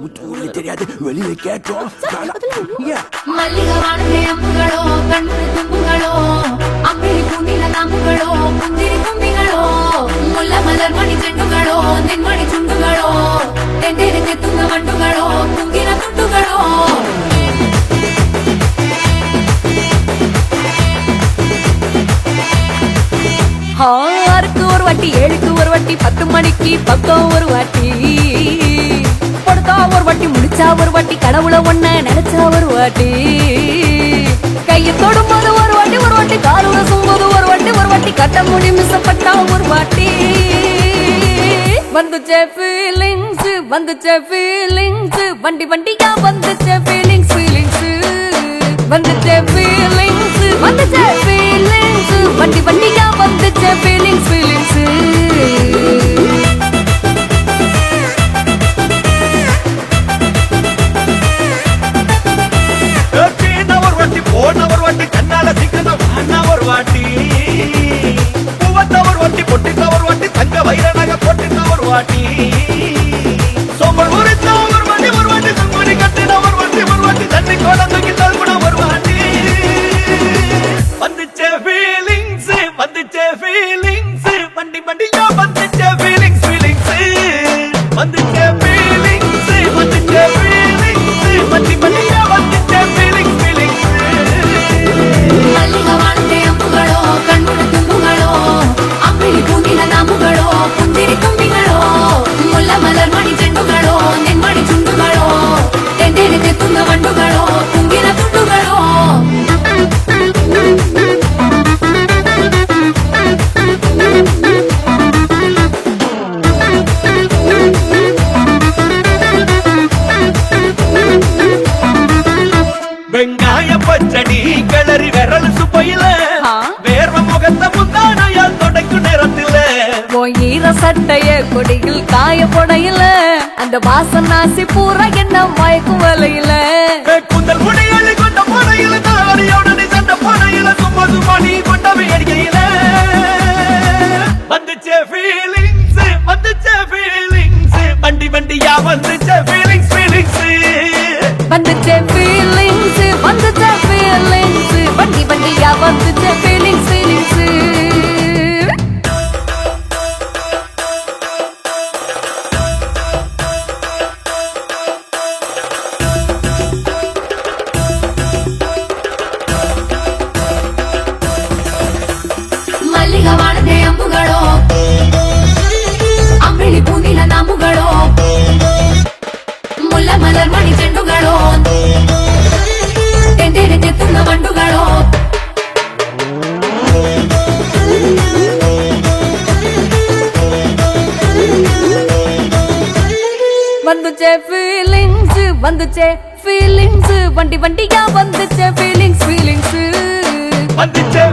முத்து தெரியாது வெளியில கேட்டோம். மல்லிகை வானத்தை அம்புகளோ கண்முறை தும்புகளோ அம்பிளி பூண்டில நாம்புகளோ புந்திரி தும்பிகளோ முல்ல மலர் மணி செண்டுகளோ தென்மணி சுண்டுகளோ தெண்டெடுத்து துங்க வண்டுகளோ துங்கின துண்டுகளோ ஆறுக்கு ஒரு வாட்டி 7க்கு ஒரு வாட்டி 10 மணிக்கு பக்கம் ஒரு வாட்டி படுத்தா ஒரு வாட்டி முடிச்சா ஒரு வாட்டி கடவுளை ஒன்ன நினைச்சா ஒரு வாட்டி கையை தொடும்போது ஒரு வாட்டி காலுல சும்போது ஒரு வாட்டி கட்ட முடி மிசப்பட்டா ஒரு வாட்டி வந்துச்சே ஃபீலிங்ஸ் வண்டி வண்டியா வந்துச்சே ஃபீலிங்ஸ் வந்துச்சே ஃபீலிங்ஸ் வண்டி வண்டியா வந்துச்சே ஃபீலிங்ஸ் ஒரு வாட்டி கண்ணால சிக்கன ஒரு வாட்டி பூவத்த ஒரு வாட்டி பொட்டித்த ஒரு வாட்டி தங்க வைர நகை போட்டித்த ஒரு வாட்டி சோம்பல் உரித்த ஒரு வாட்டி சுங்குடி கட்டின ஒரு வாட்டி தண்ணி கோல தூக்கி தள்ளுன ஒரு வாட்டி வந்துச்சே ஃபீலிங்ஸ் வண்டி வண்டியா வந்துச்சே ஃபீலிங்ஸ் வந்துச்சே ஃபீலிங்ஸ் வண்டி வண்டியா வந்துச்சே ஃபீலிங்ஸ் மல்லிகை வானத்தை அம்புகளோ கண்முறை தும்புகளோ அம்பிளி பூண்டில நாம்புகளோ புந்திரி தும்பிகளோ முல்ல மலர் மணி செண்டுகளோ தென்மணி சுண்டுகளோ தெண்டெடுத்து துங்க வண்டுகளோ துங்கின துண்டுகளோ வெங்காய பச்சடி கிளறி விரல் சுப்பையில வேர்வ முகத்த முந்தானையால் தொடக்கும் நேரத்தில ஈர சட்டைய கொடியில் காய போடையில அந்த வாசனாசி பூரா என்ன மயக்கும் வலையில குந்தல் முடியலி கொண்ட போடையில தாரியோட நீ சண்ட போடையில சும்மா நீ கொண்ட வேடிக்கையில வந்துச்சே ஃபீலிங்ஸ் வண்டி வண்டியா வந்துச்சே ஃபீலிங்ஸ் வந்துச்சே ஃபீலிங்ஸ் வண்டி வண்டியா வந்துச்சே ஃபீலிங்ஸ் மல்லிகை வானத்தை அம்புகளோ அம்பிளி பூண்டில நாம்புகளோ முல்ல மலர் மணி செண்டுகளோ தெண்டெடுத்து துங்க வண்டுகளோ வந்துச்சே ஃபீலிங்ஸ் வண்டி வண்டியா வந்துச்சே ஃபீலிங்ஸ் வந்துச்சே